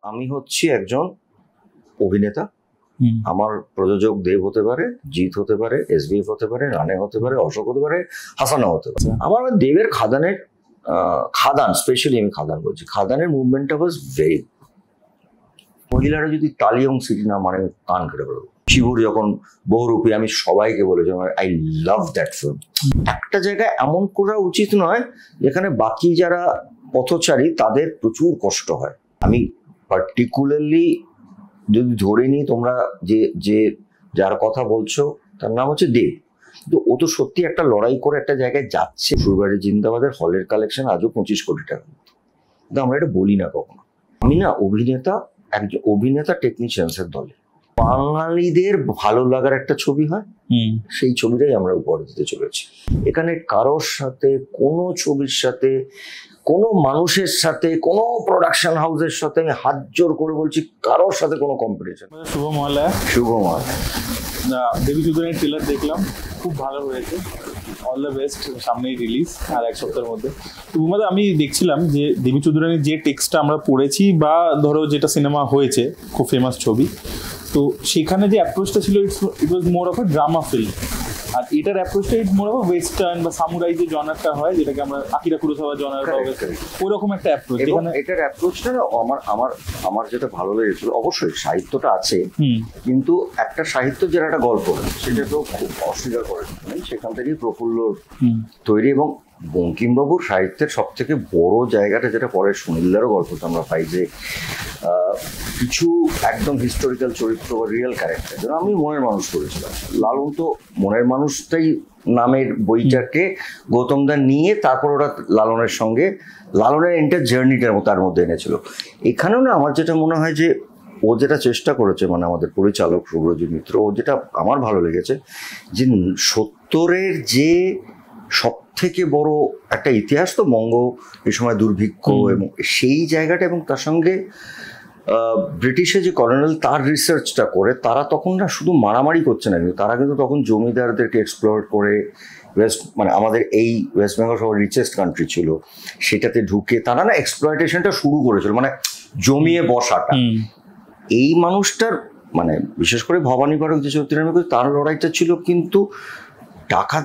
আমি হচ্ছি একজন অভিনেতা। আমার প্রযোজক দেব হতে পারে, জিৎ হতে পারে, এসবিএফ হতে পারে, রানে হতে পারে, অশোক হতে পারে, হাসানা হতে পারে। আমার দেবের খাদান স্পেশালি আমি খাদান বলছি, খাদানের মুভমেন্টটা ওয়াজ ভেরি, মহিলারা যদি তালি এবং সিটি না মানে কান কেটে বেরোবো। শিবুর যখন বহুরূপী, আমি সবাইকে বলেছি আই লাভ দ্যাট ফিল্ম। একটা জায়গায় এমন করা উচিত নয় যেখানে বাকি যারা পথচারী তাদের প্রচুর কষ্ট হয়। আমি পার্টিকুলারলি যদি ধরে নিই, তোমরা যে যার কথা বলছো তার নাম হচ্ছে দেব, কিন্তু ও তো সত্যি একটা লড়াই করে একটা জায়গায় যাচ্ছে। সুরবাড়ি জিন্দাবাদের হলের কালেকশন আজও 25 কোটি টাকা, কিন্তু আমরা এটা বলি না কখনো। আমি না একজন অভিনেতা টেকনিশিয়ানসের দলে বাঙালিদের ভালো লাগার একটা ছবি হয়, সেই ছবিটাই আমরা উপহার দিতে চলেছি। এখানে কারোর সাথে, কোনো ছবির সাথে, কোনো মানুষের সাথে, কোনো প্রোডাকশন হাউসের সাথে আমি হাত জোর করে বলছি কারোর সাথে কোনো কম্পিটিশন। শুভ মহালয়া। শুভ মহালয়া। দেবী চৌধুরীর ট্রেলার দেখলাম, খুব ভালো হয়েছে। অল দ্য বেস্ট, সামনেই রিলিজ আর এক সপ্তাহের মধ্যে। তো আমি দেখছিলাম যে দেবী চৌধুরীর যে টেক্সটটা আমরা পড়েছি বা ধরো যেটা সিনেমা হয়েছে, খুব ফেমাস ছবি, তো সেখানে যে অ্যাপ্রোচটা ছিল it was more of a drama film. আর এটার অ্যাপ্রোচটা ইট মোর অফ ওয়েস্টার্ন বা সামুরাই যে জনারটা হয়, যেটাকে আমরা আকিরা কুরোসাওয়া জনার বা ওরকম একটা অ্যাপ্রোচ। এটার অ্যাপ্রোচটা আমার যেটা ভালো লেগেছিল, অবশ্যই সাহিত্যটা আছে, কিন্তু একটা সাহিত্য যেটা একটা গল্প, সেটা তো খুব অস্বীকার করে সেখান থেকেই প্রফুল্লর তৈরি। এবং বঙ্কিমবাবুর সাহিত্যের সব থেকে বড় জায়গাটা যেটা পরে সুনীলদারও গল্পটা আমরা পাই, যে কিছু একদম হিস্টোরিক্যাল চরিত্র বা রিয়েল ক্যারেক্টার। যেন আমি মনের মানুষ করেছিলাম, লালন তো মনের মানুষটাই নামের বইটাকে গৌতম দা নিয়ে তারপর ওরা লালনের এন্টার জার্নিটার তার মধ্যে এনেছিল। এখানেও না আমার যেটা মনে হয় যে ও যেটা চেষ্টা করেছে, মানে আমাদের পরিচালক শুভ্রজিৎ মিত্র, ও যেটা আমার ভালো লেগেছে, যে 70-এর যে সব থেকে বড় একটা ইতিহাস তো বঙ্গ, এই সময় দুর্ভিক্ষ এবং সেই জায়গাটা, এবং তার সঙ্গে ব্রিটিশে যে কলোনিয়াল তার রিসার্চটা করে, তারা তখন না শুধু মারামারি করছে না, কিন্তু তারা কিন্তু তখন জমিদারদেরকে এক্সপ্লয়েট করে মানে আমাদের এই ওয়েস্ট বেঙ্গল সবার রিচেস্ট কান্ট্রি ছিল, সেটাতে ঢুকে তারা না এক্সপ্লয়েটেশনটা শুরু করেছিল, মানে জমিয়ে বসাটা। এই মানুষটার মানে বিশেষ করে ভবানী পাঠক যে চরিত্রের, তার লড়াইটা ছিল কিন্তু টাকা,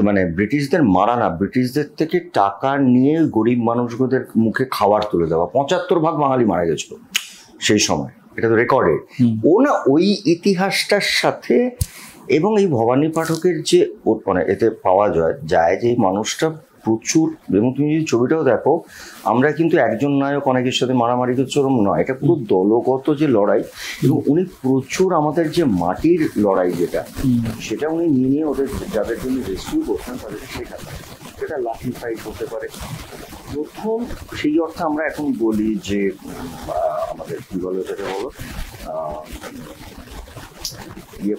মানে ব্রিটিশদের মারা না, ব্রিটিশদের থেকে টাকা নিয়ে গরিব মানুষদের মুখে খাবার তুলে দেওয়া। 75% বাঙালি মারা গেছিল সেই সময়, এটা তো রেকর্ডে। ও না ওই ইতিহাসটার সাথে, এবং এই ভবানী পাঠকের যে মানে এতে পাওয়া যায় যে এই মানুষটা প্রচুর, এবং তুমি যদি ছবিটাও দেখো, আমরা কিন্তু একজন নায়ক অনেকের সাথে মারামারি করছে ওরম নয়, এটা পুরো দলগত যে লড়াই। এবং উনি প্রচুর আমাদের যে মাটির লড়াই সেটা উনি নিয়ে ওদের যাদের জন্য রেস্কিউ করতেন তাদেরকে শেখাতেন। সেটা লাঠি ফাইট হতে পারে প্রথম, সেই অর্থে আমরা এখন বলি যে আমাদের কি বলো, যেটা বলো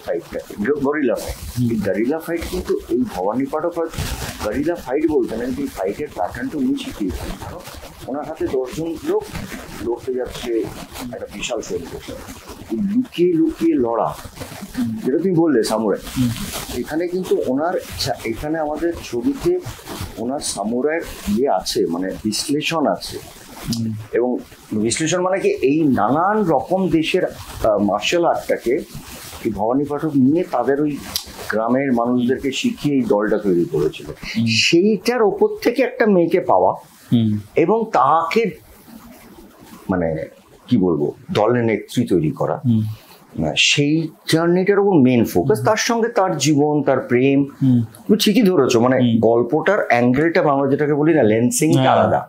ফাইটটা গরিলা ফাইট। এই গরিলা ফাইট কিন্তু এই ভবানী পাঠক গরিলা ফাইট বলতেন, কিন্তু এই ফাইটের প্যাটার্নটা উনি শিখিয়েছেন। ওনার হাতে 10 জন লোক লড়তে যাচ্ছে একটা বিশাল সৈন্য, লুকিয়ে লুকিয়ে লড়া, যেটা তুমি বললে সামুরাই। এখানে কিন্তু এখানে আমাদের ছবিতে ওনার সামুরাইয়ের আছে, মানে বিশ্লেষণ আছে। এবং বিশ্লেষণ মানে কি, এই নানান রকম দেশের মার্শাল আর্টটাকে এই ভবানী পাঠক নিয়ে তাদের ওই গ্রামের মানুষদেরকে শিখিয়ে এই দলটা তৈরি করেছিল। সেইটার ওপর থেকে একটা মেয়েকে পাওয়া এবং তাকে মানে কি বলবো দলের নেত্রী তৈরি করা, সেই জার্নিটার উপর মেন ফোকাস। তার সঙ্গে তার জীবন, তার প্রেম। তুমি ঠিকই ধরেছো, মানে গল্পটার অ্যাঙ্গেলটা আমরা যেটাকে বলি না, লেন্সিং আলাদা।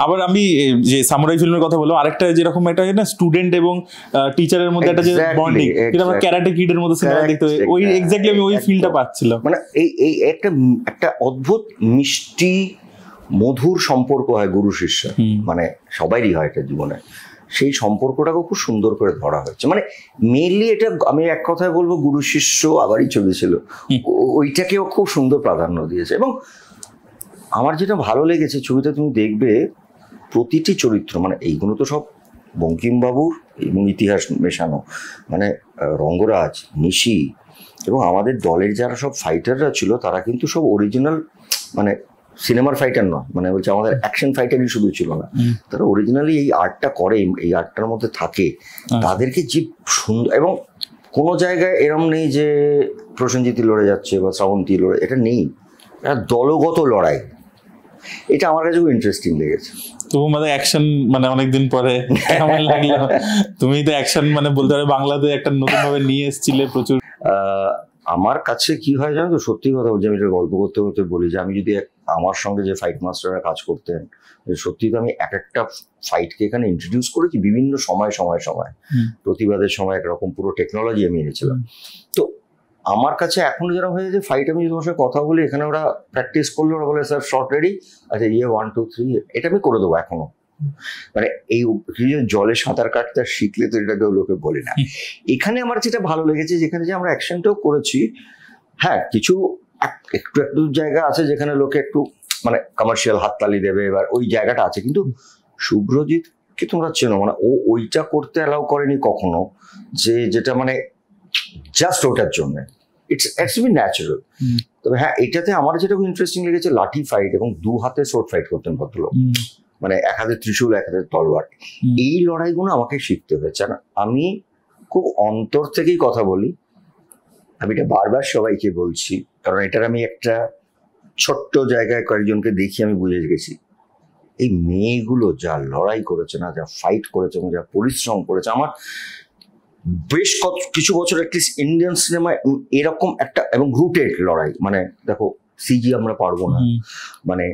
আবার আমি যে সামুরাই ফিল্মের কথা বললাম, আরেকটা যেরকম একটা না স্টুডেন্ট এবং টিচারের মধ্যে একটা যে বন্ডিং, যেটা আমরা ক্যারাটে কিডের মতো সিনেমা দেখতে পাই, ওই এক্স্যাক্টলি আমি ওই ফিলটা পাচ্ছিলাম। মানে এই একটা অদ্ভুত মিষ্টি মধুর সম্পর্ক হয় গুরু শিষ্য, মানে সবারই হয় এটা জীবনে। সেই সম্পর্কটাকে খুব সুন্দর করে ধরা হয়েছে। মানে মেনলি এটা আমি এক কথায় বলবো, গুরু শিষ্য আবারই ছবি ছিল, ওইটাকেও খুব সুন্দর প্রাধান্য দিয়েছে। এবং আমার যেটা ভালো লেগেছে ছবিটা, তুমি দেখবে প্রতিটি চরিত্র, মানে এইগুলো তো সব বঙ্কিমবাবুর এবং ইতিহাস মেশানো, মানে রঙ্গরাজ, নিশি এবং আমাদের দলের যারা সব ফাইটাররা ছিল, তারা কিন্তু সব অরিজিনাল, মানে সিনেমার ফাইটার নয়, মানে বলছে আমাদের অ্যাকশন ফাইটারই শুধু ছিল না, তারা অরিজিনালি এই আর্টটা করে, এই আর্টটার মধ্যে থাকে, তাদেরকে যে সুন্দর, এবং কোনো জায়গায় এরম নেই যে প্রসেনজিৎ লড়ে যাচ্ছে বা শ্রাবন্তী লড়ে, এটা নেই, এটা দলগত লড়াই। এটা আমার কাছে খুব ইন্টারেস্টিং লেগেছে। তো মানে অ্যাকশন মানে অনেকদিন পরে কেমন লাগলো? তুমি তো অ্যাকশন মানে বলতে পারো বাংলাদেশ একটা নতুন ভাবে নিয়ে এসেছিলে প্রচুর। আমার কাছে কি হয় জানো তো, সত্যি কথা বলছি, আমি এটা গল্প করতে করতে বলি যে আমি যদি আমার সঙ্গে যে ফাইট মাস্টাররা কাজ করতেন, সত্যি তো আমি এক একটা ফাইটকে এখানে ইন্ট্রোডিউস করেছি বিভিন্ন সময়, প্রতিবাদের সময় একরকম পুরো টেকনোলজি আমি এনেছিলাম। তো আমার কাছে এখন যেরকম হয়ে যে ফাইট আমি তোমার সঙ্গে কথা বলি, এখানে ওরা প্র্যাকটিস করলে ওরা বলে স্যার শর্ট রেডি, আচ্ছা 1 2 3, এটা আমি করে দেবো এখনো। মানে এই জলে সাঁতার কাটতে শিখলে তো এটা কেউ লোকে বলে না। এখানে আমার যেটা ভালো লেগেছে, যেখানে যে আমরা অ্যাকশনটাও করেছি, হ্যাঁ কিছু একটু একটু জায়গা আছে যেখানে লোকে একটু মানে কমার্শিয়াল হাততালি দেবে, এবার ওই জায়গাটা আছে। কিন্তু শুভ্রজিৎকে তোমরা চেনো, মানে ও ওইটা করতে অ্যালাউ করেনি কখনো, যেটা মানে জাস্ট ওটার জন্য ইটস বি ন্যাচারাল। তবে হ্যাঁ, এটাতে আমার যেটা খুব ইন্টারেস্টিং লেগেছে, লাঠি ফাইট এবং 2 হাতে শর্ট ফাইট করতেন ভদ্রলোক, মানে 1 হাতে ত্রিশূল 1 হাতে তলোয়ার। এই লড়াইগুলো আমাকে শিখতে হয়েছে। আর আমি খুব অন্তর থেকেই কথা বলি, আমি এটা বারবার সবাইকে বলছি, কারণ এটার আমি একটা ছোট্ট জায়গায় কয়েকজনকে দেখি আমি বুঝে গেছি, এই মেয়েগুলো যা লড়াই করেছে না, যা ফাইট করেছে এবং যা পরিশ্রম করেছে, আমার বেশ কিছু বছর অ্যাটলিস্ট ইন্ডিয়ান সিনেমায় এরকম একটা, এবং রুটেড লড়াই, মানে দেখো সিজি আমরা পারবো না, মানে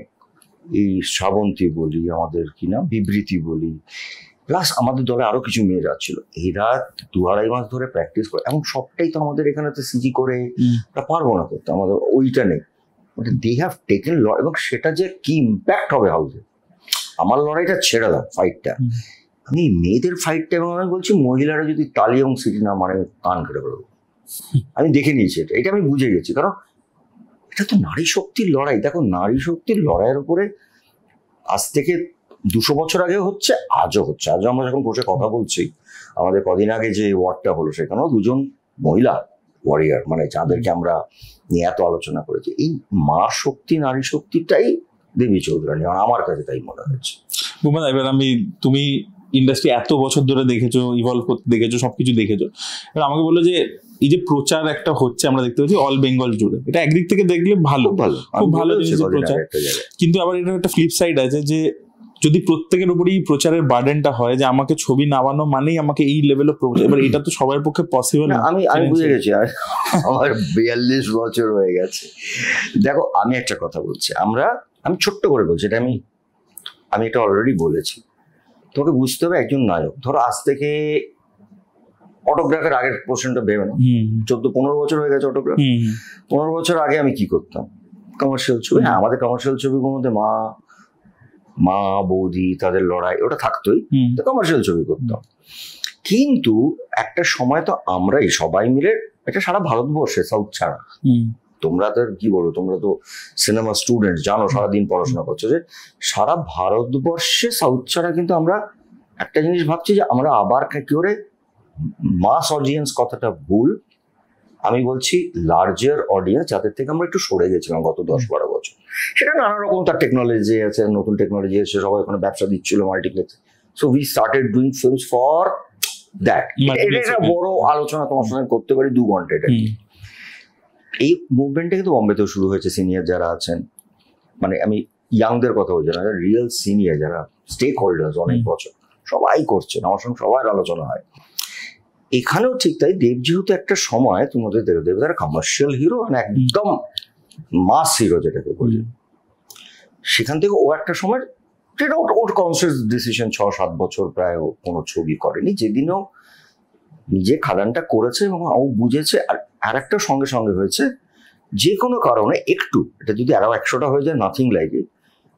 এই শ্রাবন্তী বলি, আমাদের কি না বিবৃতি বলি, প্লাস আমাদের দলে আরো কিছু মেয়ে যাচ্ছিল, এরা 2-2.5 মাস ধরে প্র্যাকটিস করে, এবং সবটাই তো আমাদের এখানে তো সিজি করে পারবো না করতে, আমাদের ওইটা নেই। দে হ্যাভ টেকেন লড়াই, এবং সেটা যে কি ইম্প্যাক্ট হবে হাউসে। আমার লড়াইটা ছেড়ে দাও, ফাইটটা, আমি মেয়েদের ফাইটটা, এবং আমি বলছি মহিলারা যদি তালি এবং সিটি না মানে কান কেটে বেরোবো। আমি দেখে নিয়েছি এটা আমি বুঝে গেছি, কারণ এটা তো নারী শক্তির লড়াই। দেখো, নারী শক্তির লড়াইয়ের উপরে আজ থেকে 200 বছর আগে হচ্ছে, আজও হচ্ছে। আজও আমরা যখন বসে কথা বলছি, আমাদের কদিন আগে যে ওয়ারটা হলো, সেখানেও 2জন মহিলা ওয়ারিয়ার, মানে যাদেরকে আমরা নিয়ে এত আলোচনা করেছি। এই মা শক্তি, নারী শক্তিটাই দেবী চৌধুরানী, আমার কাছে তাই মনে হয়েছে। বুমাদা, এবার তুমি ইন্ডাস্ট্রি এত বছর ধরে দেখেছো, ইভলভ করতে দেখেছো, সবকিছু দেখেছো, এবার আমাকে বললো যে এই যে প্রচার একটা হচ্ছে আমরা দেখতে পাচ্ছি অল বেঙ্গল জুড়ে, এটা একদিক থেকে দেখলে ভালো, খুব ভালো জিনিস প্রচার। কিন্তু আবার এটা একটা ফ্লিপ সাইড আছে, যে যদি প্রত্যেকের উপরেই প্রচারের বার্ডেনটা হয় যে আমাকে ছবি নামানো মানেই আমাকে এই লেভেলে প্রচার, এবার এটা তো সবার পক্ষে পসিবল না। আমি বুঝে গেছি, আর আমার 42 বছর হয়ে গেছে। দেখো, আমি একটা কথা বলছি, আমি ছোট্ট করে বলছি, এটা আমি এটা অলরেডি বলেছি। তোমাকে বুঝতে হবে, একজন নায়ক, ধরো আজ থেকে অটোগ্রাফের আগের পোর্শনটা ভেবে না, 14-15 বছর হয়ে গেছে অটোগ্রাফ। 15 বছর আগে আমি কি করতাম? কমার্শিয়াল ছবি। হ্যাঁ, আমাদের কমার্শিয়াল ছবিগুলোর মধ্যে মা বৌদি তাদের লড়াই ওটা থাকতোই, তো কমার্শিয়াল ছবি করতাম। কিন্তু একটা সময় তো আমরাই সবাই মিলে, এটা সারা ভারতবর্ষে সাউথ ছাড়া, তোমরা তো কি বলবো, তোমরা তো সিনেমা স্টুডেন্ট, জানো, সারাদিন পড়াশোনা করছো, যে সারা ভারতবর্ষে সাউথ ছাড়া কিন্তু আমরা একটা জিনিস ভাবছি যে আমরা আবার কি করে মাস অডিয়েন্স, কথাটা ভুল, আমি বলছি লার্জার অডিয়েন্স, যাদের থেকে আমরা একটু সরে গেছিলাম গত 10-12 বছর। সেটা নানা রকম তার টেকনোলজি আছে, নতুন টেকনোলজি এসে সবাই ওখানে ব্যবসা দিচ্ছিল, multiplex. So we started doing films for that. এটা বড় আলোচনা তোমার সঙ্গে করতে পারি 2 ঘন্টা। এটা এই মুভমেন্টটা কিন্তু বম্বেতেও শুরু হয়েছে। সিনিয়র যারা আছেন, মানে আমি ইয়াংদের কথা বলছি না, রিয়েল সিনিয়র যারা স্টেক হোল্ডার্স অনেক বছর, সবাই করছেন, আমার সঙ্গে সবার আলোচনা হয়। এখানেও ঠিক তাই, দেব যেহেতু একটা সময় তোমাদের দেব তারা কমার্শিয়াল হিরো, মানে একদম মাস হিরো যেটাকে বলি, সেখান থেকে ও একটা সময়, যেটা ওর কনসিয়াস ডিসিশন, 6-7 বছর প্রায় ও কোনো ছবি করেনি, যেদিনও নিজে খাদানটা করেছে এবং ও বুঝেছে। আর একটা সঙ্গে সঙ্গে হয়েছে, যে কোনো কারণে একটু, এটা যদি আরো 100টা হয়ে যায়, নাথিং লাইক ইট,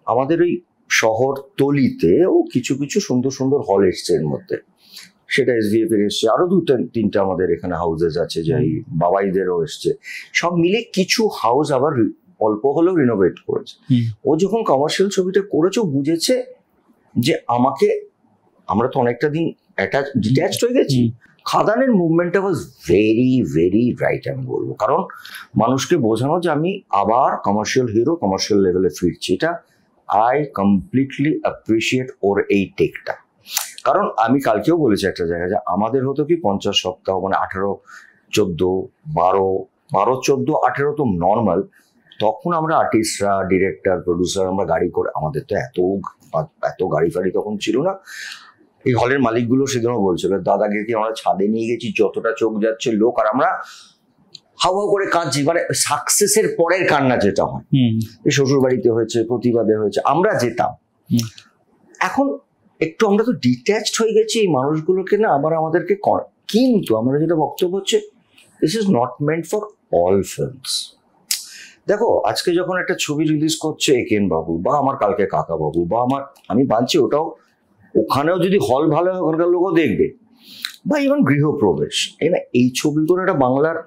আমাদের ওই শহর তলিতে ও কিছু কিছু সুন্দর সুন্দর হল এসছে এর মধ্যে, সেটা SVF এর এসছে, আরো 2-3টা আমাদের এখানে হাউসেস আছে, যাই বাবাইদেরও এসছে, সব মিলে কিছু হাউস আবার অল্প হলেও রিনোভেট করেছে। ও যখন কমার্শিয়াল ছবিটা করেছে, ও বুঝেছে যে আমরা তো অনেকটা দিন ডিট্যাচড হয়ে গেছি, খাদানের মুভমেন্টটা ওয়াজ ভেরি ভেরি রাইট আমি বলবো, কারণ মানুষকে বোঝানো যে আমি আবার কমার্শিয়াল হিরো, কমার্শিয়াল লেভেলে ফিরছি, এটা আই কমপ্লিটলি অ্যাপ্রিসিয়েট ওর এই টেকটা। কারণ আমি কালকেও বলেছি একটা জায়গায় যে আমাদের হতো কি 50 সপ্তাহ মানে 18, 14, 12, 14, 18 তো নর্মাল। তখন আমরা আর্টিস্টরা, ডিরেক্টর, প্রডিউসার আমরা গাড়ি করে, আমাদের তো এত গাড়ি ফাড়ি তখন ছিল না। এই হলের মালিকগুলো সেদিনও বলছিল দাদাকে কি আমরা ছাদে নিয়ে গেছি, যতটা চোখ যাচ্ছে লোক, আর আমরা হাওয়া করে কাঁদছি, মানে সাকসেসের পরের কান্না যেটা হয়, শ্বশুর বাড়িতে হয়েছে, প্রতিবাদে হয়েছে, আমরা যেতাম। এখন একটু আমরা তো ডিট্যাচড হয়ে গেছি এই মানুষগুলোকে না আবার আমাদেরকে, কিন্তু আমরা যেটা বক্তব্য হচ্ছে this is not meant for all films. দেখো আজকে যখন একটা ছবি রিলিজ করছে একেন বাবু বা আমার কালকে কাকা বাবু বা আমি বানছি, ওটাও ওখানেও যদি হল ভালো হয় ওখানকার লোকও দেখবে, বা ইভেন গৃহপ্রবেশ, এই ছবিগুলো একটা বাংলার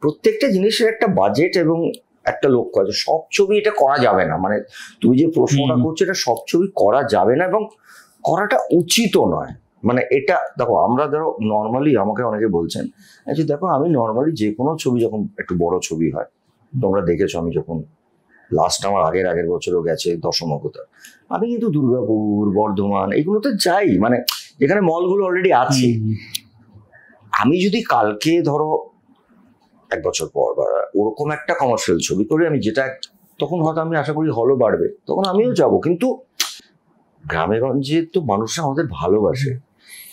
প্রত্যেকটা জিনিসের একটা বাজেট এবং একটা লক্ষ্য আছে। সব ছবি এটা করা যাবে না, মানে তুমি যে প্রশ্নটা করছো এটা সব ছবি করা যাবে না এবং করাটা উচিতও নয়। মানে এটা দেখো, আমরা ধরো নর্মালি, আমাকে অনেকে বলছেন যে দেখো আমি নর্মালি যে কোনো ছবি যখন একটু বড় ছবি হয়, তোমরা দেখেছো আমি যখন লাস্ট আমার আগের বছরও গেছে দশমকতা, আমি কিন্তু দুর্গাপুর, বর্ধমান এগুলোতে যাই, মানে যেখানে মলগুলো অলরেডি আছে। আমি যদি কালকে ধরো 1 বছর পর বা ওরকম একটা কমার্শিয়াল ছবি করি, আমি যেটা তখন হয়তো আমি আশা করি হলও বাড়বে, তখন আমিও যাব। কিন্তু গ্রামে গঞ্জে তো মানুষরা আমাদের ভালোবাসে,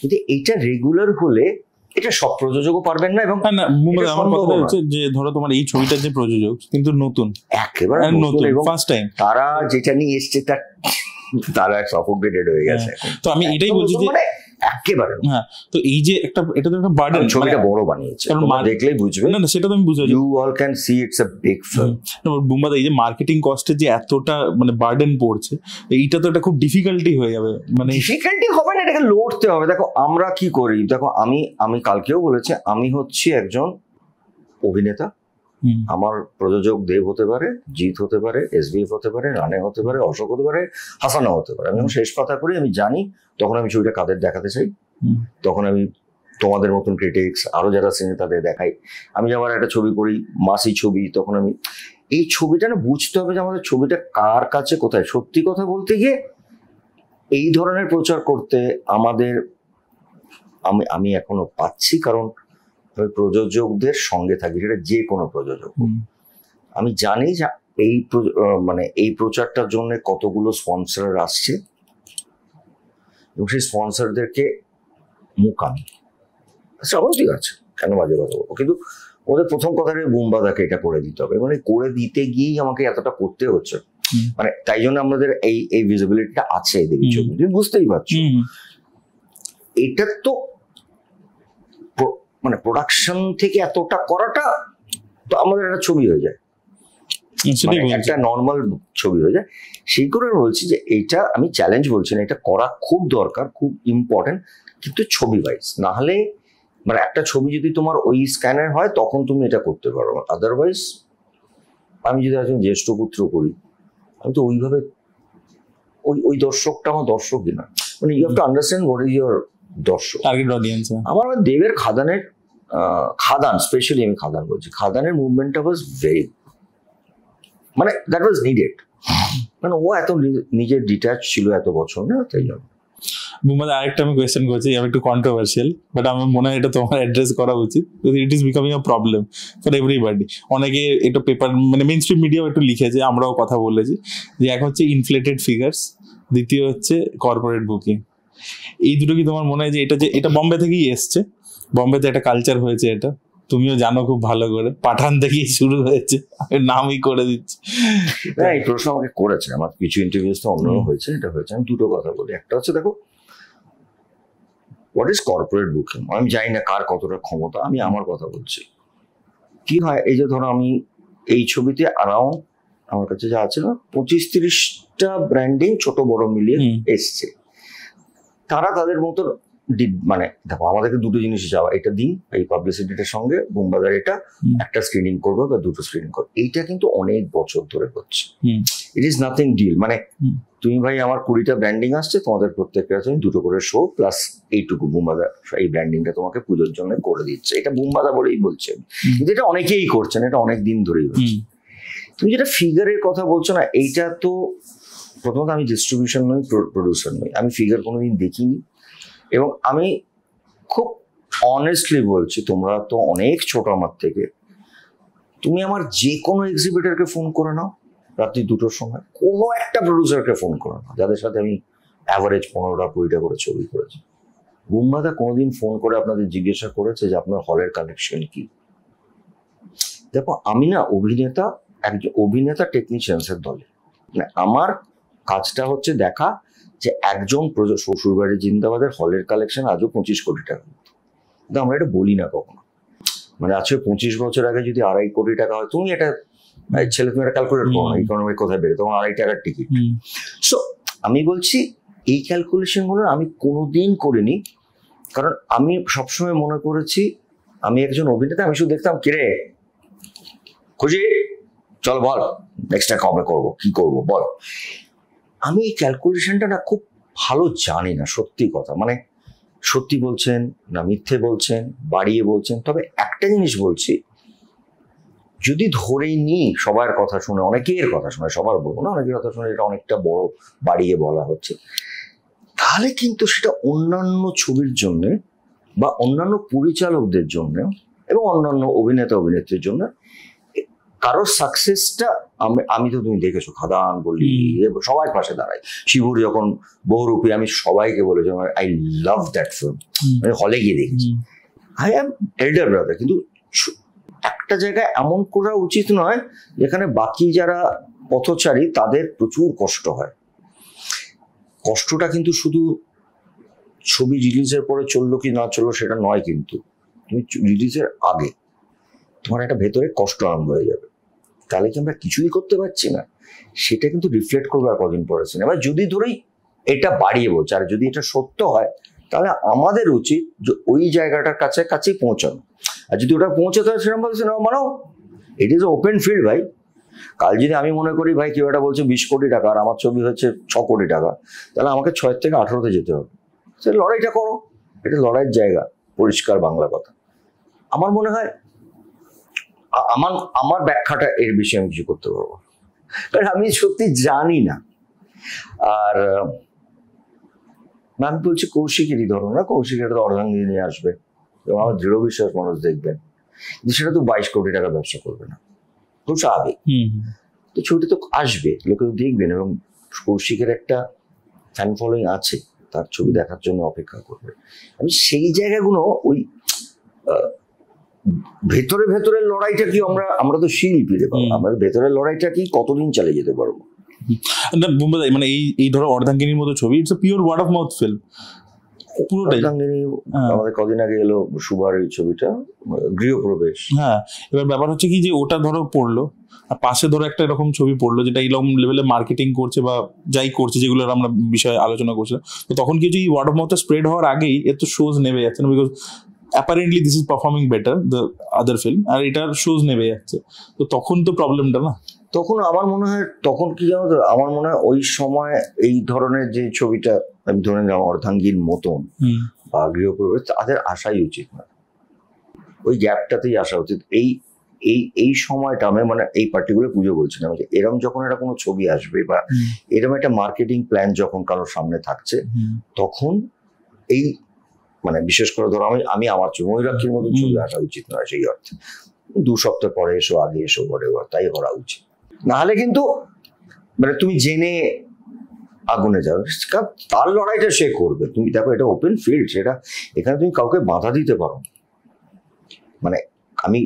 কিন্তু এটা রেগুলার হলে এটা সব প্রযোজকও পারবেন না। এবং আমার কথা হচ্ছে যে ধরো তোমার এই ছবিটার যে প্রযোজক কিন্তু নতুন, একেবারে নতুন এবং ফার্স্ট টাইম, তারা যেটা নিয়ে এসছে তারা সাফোকেটেড হয়ে গেছে। তো আমি এটাই বলছি যে একেবারে হ্যাঁ, তো এই যে এটা তো একটা বার্ডেন, ছবিটা বড় বানিয়েছে, তোমরা দেখলেই বুঝবে। না সেটা তো আমি বুঝাই, you all can see it's a big film. বুম্বাদা এই যে মার্কেটিং কস্টের যে এতটা মানে বার্ডেন পড়ছে, এইটা তো একটা খুব ডিফিকাল্টি হয়ে যাবে। মানে ডিফিকাল্টি হবে না, এটাকে লড়তে হবে। দেখো আমরা কি করি, দেখো আমি কালকেও বলেছি, আমি হচ্ছি একজন অভিনেতা, আমার প্রযোজক দেব হতে পারে, জিৎ হতে পারে, SBF হতে পারে, রানে হতে পারে, অশোক হতে পারে, হাসানা হতে পারে। আমি শেষ কথা করি, আমি জানি তখন আমি ছবিটা কাদের দেখাতে চাই, তখন আমি তোমাদের মতন ক্রিটিক্স আরো যারা সিনে তাদের দেখাই। আমি আবার একটা ছবি করি মাসি ছবি, তখন আমি এই ছবিটা না বুঝতে হবে যে আমাদের ছবিটা কার কাছে কোথায়। সত্যি কথা বলতে গিয়ে এই ধরনের প্রচার করতে আমাদের আমি এখনো পাচ্ছি, কারণ আমি প্রযোজকদের সঙ্গে থাকি, সেটা যে কোনো প্রযোজক। আমি জানি যে এই প্রচারটার জন্য কতগুলো স্পন্সর আসছে এবং সেই স্পন্সরদেরকে মুখামি স্বাভাবিক আছে, কেন বাজে কথা বলবো, কিন্তু ওদের প্রথম কথাটা বুম্বাদাকে এটা করে দিতে হবে, মানে করে দিতে গিয়েই আমাকে এতটা করতে হচ্ছে। মানে তাই জন্য আমাদের এই ভিজিবিলিটিটা আছে দেবী ছবি, তুমি বুঝতেই পারছো। এটা তো মানে প্রোডাকশন থেকে এতটা করাটা তো আমাদের একটা ছবি হয়ে যায়, একটা নর্মাল ছবি হয়ে যায়। সেই করে বলছি যে এইটা আমি চ্যালেঞ্জ বলছি না, এটা করা খুব দরকার, খুব ইম্পর্টেন্ট, কিন্তু ছবি ওয়াইজ না হলে, মানে একটা ছবি যদি তোমার ওই স্ক্যানার হয় তখন তুমি এটা করতে পারো, আদারওয়াইজ আমি যদি একজন জ্যেষ্ঠ পুত্র করি, আমি তো ওইভাবে ওই দর্শকটা আমার দর্শকই না, মানে you have to understand what is your দর্শক, টার্গেট অডিয়েন্স। আমার দেবের খাদান স্পেশালি আমি খাদান বলছি, খাদানের মুভমেন্টটা ওয়াজ ভেরি, মানে দ্যাট ওয়াজ নিডেড, মানে ও এত নিজের ডিট্যাচ ছিল এত বছর না, তাই জন্য। বুম্বাদা আরেকটা আমি কোয়েশ্চেন করছি, আমি একটু কন্ট্রোভার্সিয়াল, বাট আমার মনে হয় এটা তোমার অ্যাড্রেস করা উচিত, it is becoming a problem for everybody. অনেকে এটা পেপার মানে মেইন স্ট্রিম মিডিয়াও একটু লিখেছে, আমরাও কথা বলেছি, যে এক হচ্ছে ইনফ্লেটেড ফিগার্স, দ্বিতীয় হচ্ছে কর্পোরেট বুকিং। এই দুটো কি তোমার মনে হয় যে এটা বম্বে থেকেই এসছে, বম্বেতে একটা কালচার হয়েছে, এটা তুমিও জানো খুব ভালো করে, পাঠান থেকেই শুরু হয়েছে, নামই করে দিচ্ছে। এই প্রশ্ন আমাকে করেছে, আমার কিছু ইন্টারভিউস তো অন্য হয়েছে, এটা হয়েছে। আমি দুটো কথা বলি, একটা হচ্ছে দেখো হোয়াট ইজ কর্পোরেট বুকিং, আমি জানি না কার কতটা ক্ষমতা, আমি আমার কথা বলছি। কি হয়, এই যে ধরো আমি এই ছবিতে অ্যারাউন্ড আমার কাছে যা আছে না 25-30টা ব্র্যান্ডিং ছোট বড় মিলিয়ে এসছে, তারা তাদের মতো মানে দেখো আমাদেরকে দুটো জিনিসই চাওয়া, এটা দিন এই পাবলিসিটিটার সঙ্গে বুমবাদার এটা একটা স্ক্রিনিং করবো বা দুটো স্ক্রিনিং করবো, এইটা কিন্তু অনেক বছর ধরে হচ্ছে। ইট ইজ নাথিং ডিল, মানে তুমি ভাই আমার 20টা ব্র্যান্ডিং আসছে, তোমাদের প্রত্যেকটা তুমি দুটো করে শো প্লাস এইটুকু বুমবাদা এই ব্র্যান্ডিংটা তোমাকে পুজোর জন্য করে দিচ্ছে, এটা বুমবাদা বলেই বলছে, কিন্তু এটা অনেকেই করছেন, এটা অনেক দিন ধরেই হচ্ছে। তুমি যেটা ফিগারের কথা বলছো না, এইটা তো প্রথমত আমি ডিস্ট্রিবিউশন নই, প্রডিউসার নই, আমি ফিগার কোনোদিন দেখিনি, এবং আমি খুব অনেস্টলি বলছি, তোমরা তো অনেক ছোট আমার থেকে, তুমি আমার যে কোনো এক্সিবিটরকে ফোন করে নাও রাত্রি 2টোর সময়, কোনো একটা প্রডিউসারকে ফোন করে নাও যাদের সাথে আমি অ্যাভারেজ 15টা 20টা করে ছবি করেছি, বুমবাদা কোনোদিন ফোন করে আপনাদের জিজ্ঞাসা করেছে যে আপনার হলের কালেকশন কি? দেখো আমি না অভিনেতা, একজন অভিনেতা টেকনিশিয়ানসের দলে, মানে আমার কাজটা হচ্ছে দেখা যে একজন শ্বশুরবাড়ি জিন্দাবাদের হলের কালেকশন আজও 25 কোটি টাকা, কিন্তু আমরা এটা বলি না কখনো, মানে আজকে 25 বছর আগে যদি 2.5 কোটি টাকা হয়, তুমি এটা ছেলে তুমি এটা ক্যালকুলেট করো না, ইকোনমি কোথায় বেরো, তখন 2.5 টাকার টিকিট। সো আমি বলছি এই ক্যালকুলেশন গুলো আমি কোনোদিন করিনি, কারণ আমি সবসময় মনে করেছি আমি একজন অভিনেতা, আমি শুধু দেখতাম কিরে খুশি চল বল নেক্সটটা কবে করবো, কি করবো বল। আমি এই ক্যালকুলেশনটা না খুব ভালো জানি না, সত্যি কথা, মানে সত্যি বলছেন না মিথ্যে বলছেন, বাড়িয়ে বলছেন, তবে একটা জিনিস বলছি, যদি ধরেই নিই সবার কথা শুনে, অনেকের কথা শুনে, সবার বলবো না, অনেকের কথা শুনে এটা অনেকটা বড় বাড়িয়ে বলা হচ্ছে, তাহলে কিন্তু সেটা অন্যান্য ছবির জন্য বা অন্যান্য পরিচালকদের জন্য এবং অন্যান্য অভিনেতা অভিনেত্রীর জন্য কারোর সাকসেসটা, আমি তো তুমি দেখেছো খাদান বলি সবাই পাশে দাঁড়াই, শিবুর যখন বহুরূপী, আমি সবাইকে বলেছি আই লাভ দ্যাট ফিল্ম, আমি হলে গিয়ে দেখেছি, আই অ্যাম এল্ডার ব্রাদার, কিন্তু একটা জায়গায় এমন করা উচিত নয় যেখানে বাকি যারা পথচারী তাদের প্রচুর কষ্ট হয়। কষ্টটা কিন্তু শুধু ছবি রিলিজের পরে চললো কি না চললো সেটা নয়, কিন্তু তুমি রিলিজের আগে তোমার একটা ভেতরে কষ্ট আরম্ভ হয়ে যাবে, তাহলে কি আমরা কিছুই করতে পারছি না, সেটা কিন্তু রিফ্লেক্ট করবে আর কদিন পরে সিনেমা। যদি ধরেই এটা বাড়িয়ে বলছে, আর যদি এটা সত্য হয়, তাহলে আমাদের উচিত যে ওই জায়গাটার কাছেই পৌঁছানো, আর যদি ওটা পৌঁছাতে হয় সেরকম ভাবে সিনেমা বানাও, ইট ইজ ওপেন ফিল্ড ভাই। কাল যদি আমি মনে করি ভাই কেউ একটা বলছে 20 কোটি টাকা আর আমার ছবি হচ্ছে 6 কোটি টাকা, তাহলে আমাকে 6 থেকে 18তে যেতে হবে, সে লড়াইটা করো, এটা লড়াইয়ের জায়গা, পরিষ্কার বাংলা কথা। আমার মনে হয় আমার ব্যাখ্যাটা এর বিষয়ে আমি কিছু করতে পারবো, কারণ আমি সত্যি জানি না। আর আমি বলছি কৌশিকেরই ধরো না, কৌশিকের তো অর্ধাঙ্গিনী নিয়ে আসবে এবং আমার দৃঢ় বিশ্বাস মানুষ দেখবেন যে সেটা তো 22 কোটি টাকা ব্যবসা করবে না, খুব স্বাভাবিক, তো ছবিটা তো আসবে, লোকে তো দেখবেন, এবং কৌশিকের একটা ফ্যান ফলোইং আছে, তার ছবি দেখার জন্য অপেক্ষা করবে। আমি সেই জায়গাগুলো ওই ভেতরের লড়াইটা কি আমরা তো শিল্পী রে বাবা, আমাদের ভেতরের লড়াইটা কি কতদিন চালিয়ে যেতে পারবো না বুমবাদা, মানে এই ধরো অর্ধাঙ্গিনীর মতো ছবি, it's a pure word of mouth film পুরোটাই। আমাদের কদিন আগে এলো সুভার এই ছবিটা গৃহপ্রবেশ, হ্যাঁ, এবার ব্যাপার হচ্ছে কি যে ওটা ধরো পড়লো আর পাশে ধরো একটা এরকম ছবি পড়লো যেটা এরকম লেভেলে মার্কেটিং করছে বা যাই করছে, যেগুলোর আমরা বিষয়ে আলোচনা করছিলাম, তো তখন কিছু এই ওয়ার্ড অফ মাউথটা স্প্রেড হওয়ার আগেই এর তো শোজ নেমে যাচ্ছে না, because apparently this is performing better the other film, আর এটার শোজ নেমে যাচ্ছে, তো তখন তো প্রবলেমটা না। তখন আমার মনে হয় তখন কি জানো তো, আমার মনে হয় ওই সময় এই ধরনের যে ছবিটা আমি ধরে নিলাম অর্ধাঙ্গীর মতন বা গৃহপ্রবেশ, তাদের আসাই উচিত না, ওই গ্যাপটাতেই আসা উচিত। এই সময়টা আমি মানে এই পার্টিকুলার পুজো বলছিলাম যে এরম যখন একটা কোনো ছবি আসবে বা এরম একটা মার্কেটিং প্ল্যান যখন কারোর সামনে থাকছে, তখন এই মানে বিশেষ করে ধরো আমি আমার ছবি ময়ূরাক্ষীর মতো ছবি আসা উচিত নয়, সেই অর্থে 2 সপ্তাহ পরে এসো, আগে এসো, পরে তাই করা উচিত। নাহলে কিন্তু মানে তুমি জেনে আগুনে যাবে, তার লড়াইটা সে করবে। তুমি দেখো এটা ওপেন ফিল্ড, সেটা এখানে তুমি কাউকে বাধা দিতে পারো। মানে আমি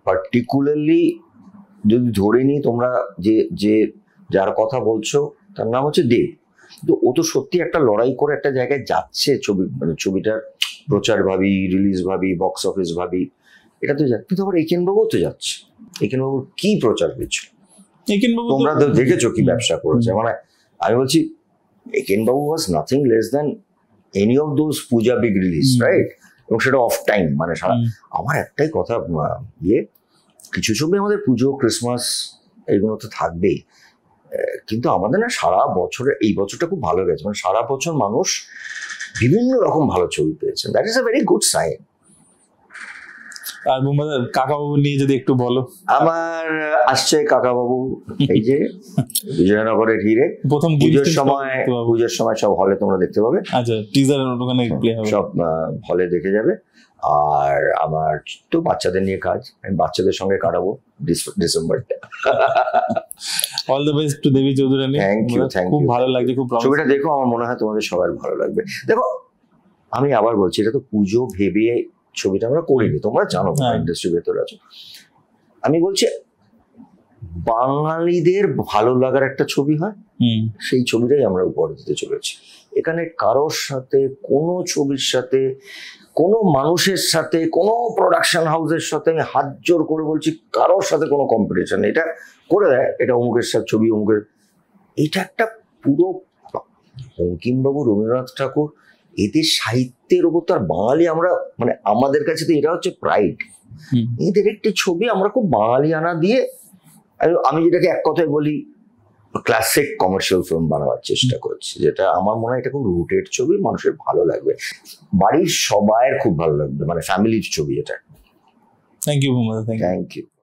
পার্টিকুলারলি যদি ধরে নিই, তোমরা যে যার কথা বলছো তার নাম হচ্ছে দেব, কিন্তু ও তো সত্যি একটা লড়াই করে একটা জায়গায় যাচ্ছে, মানে ছবিটার প্রচার ভাবি, রিলিজ ভাবি, বক্স অফিস ভাবি, এটা তো যাচ্ছে। কিন্তু আবার একেনবাবুও তো যাচ্ছে, একেনবাবুর কি প্রচার হয়েছে তোমরা দেখেছো, কি ব্যবসা করেছে। মানে আমি বলছি Ekenbabu was nothing less than any of those Puja big release, right? এবং সেটা অফ টাইম, মানে আমার একটাই কথা, কিছু ছবি আমাদের পুজো ক্রিসমাস এইগুলো তো থাকবেই, কিন্তু আমাদের না সারা বছরে, এই বছরটা খুব ভালো গেছে, মানে সারা বছর মানুষ বিভিন্ন রকম ভালো ছবি পেয়েছেন, that is a very good sign. আর কাকাবাবু নিয়ে যদি একটু বলো। আমার আসছে কাকাবাবু, এই যে বিজয়নগরের হিরে, প্রথম পুজোর সময় সব হলে তোমরা দেখতে পাবে। আচ্ছা, টিজার ওখানে প্লে হবে, সব হলে দেখে যাবে। আর আমার তো বাচ্চাদের নিয়ে কাজ, আমি বাচ্চাদের সঙ্গে কাটাবো ডিসেম্বরটা। All the best to Debi Chowdhurani. Thank you, খুব ভালো লাগছে, খুব ছবিটা দেখো, আমার মনে হয় তোমাদের সবার ভালো লাগবে। দেখো আমি আবার বলছি, এটা তো পুজো ভেবে ছবিটা আমরা করিনি, তোমরা জানো ইন্ডাস্ট্রির ভেতরে আছো। আমি বলছি বাঙালিদের ভালো লাগার একটা ছবি হয়, সেই ছবিটাই আমরা উপহার দিতে চলেছি। এখানে কারোর সাথে, কোনো ছবির সাথে, কোনো মানুষের সাথে, কোনো প্রোডাকশন হাউসের সাথে, আমি হাত জোর করে বলছি, কারোর সাথে কোনো কম্পিটিশন। এটা করে দেয়, এটা অমুকের সাথে ছবি, অমুকের, এটা একটা পুরো বঙ্কিমবাবু, রবীন্দ্রনাথ ঠাকুর, এদের সাহিত্যের উপর তো আর বাঙালি আমরা, মানে আমাদের কাছে তো এটা হচ্ছে প্রাইড। এদের একটি ছবি আমরা খুব বাঙালিয়ানা দিয়ে, আমি যেটাকে এক কথায় বলি ক্লাসিক কমার্শিয়াল ফিল্ম বানাবার চেষ্টা করছি, যেটা আমার মনে হয় এটা খুব রুটেড ছবি, মানুষের ভালো লাগবে, বাড়ির সবাইয়ের খুব ভালো লাগবে, মানে ফ্যামিলির ছবি এটা। Thank you. Thank you.